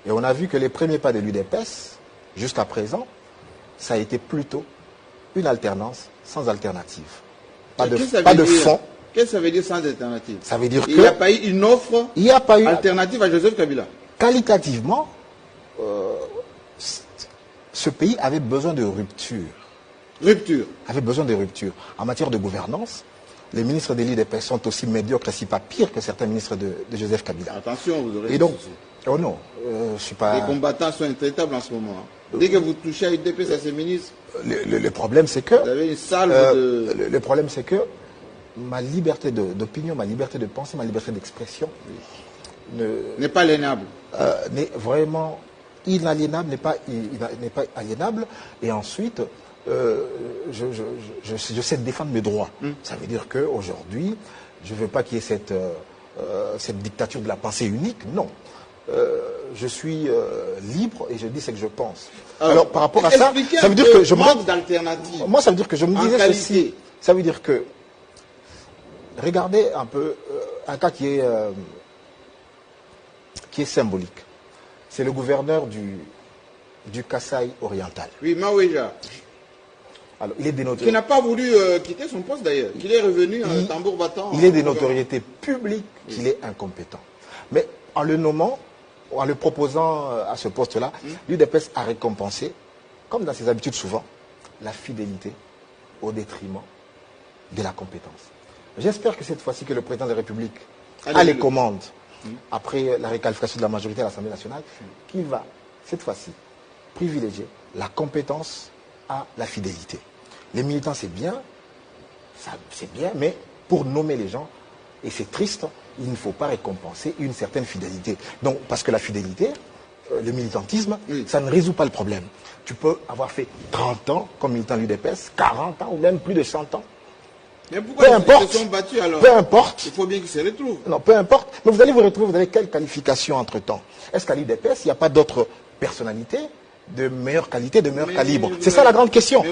Et on a vu que les premiers pas de l'UDPS, jusqu'à présent, ça a été plutôt une alternance sans alternative. Pas de fond. Qu'est-ce que ça veut dire sans alternative? Ça veut dire il n'y a pas eu une offre alternative à Joseph Kabila. Qualitativement, ce pays avait besoin de rupture. Avait besoin de rupture. En matière de gouvernance, les ministres de l'UDPS sont aussi médiocres, si pas pires que certains ministres de Joseph Kabila. Attention, vous aurez... Et donc, oh non, je suis pas... Les combattants sont intraitables en ce moment. Dès que vous touchez à l'UDPS, à ces ministres... Le problème, c'est que... Vous avez une salve de... Le problème, c'est que ma liberté d'opinion, ma liberté de pensée, ma liberté d'expression... n'est pas aliénable. N'est vraiment inaliénable, n'est pas aliénable. Et ensuite... je sais défendre mes droits. Ça veut dire qu'aujourd'hui, je ne veux pas qu'il y ait cette dictature de la pensée unique. Non. Je suis libre et je dis ce que je pense. Alors par rapport à ça, ça veut dire que je manque d'alternative. Moi, ça veut dire que je me disais ceci. Ça veut dire que, regardez un peu un cas qui est symbolique. C'est le gouverneur du Kasaï oriental. Oui, Maouéja. Alors, il est de qui n'a pas voulu quitter son poste d'ailleurs. Il est revenu en tambour battant. Il est de notoriété publique qu'il est incompétent. Mais en le nommant, en le proposant à ce poste-là, l'UDPS a récompensé, comme dans ses habitudes souvent, la fidélité au détriment de la compétence. J'espère que cette fois-ci que le président de la République a les commandes, après la réqualification de la majorité à l'Assemblée nationale, qu'il va, cette fois-ci, privilégier la compétence à la fidélité. Les militants, c'est bien, mais pour nommer les gens, et c'est triste, il ne faut pas récompenser une certaine fidélité. Donc, parce que la fidélité, le militantisme, ça ne résout pas le problème. Tu peux avoir fait 30 ans comme militant de l'UDPS, 40 ans ou même plus de 100 ans. Mais pourquoi ils se sont battus alors? Peu importe. Il faut bien qu'ils se retrouvent. Non, peu importe. Mais vous allez vous retrouver, vous avez quelle qualification entre-temps? Est-ce qu'à l'UDPS, il n'y a pas d'autres personnalités de meilleure qualité, de meilleur calibre? C'est ça la grande question.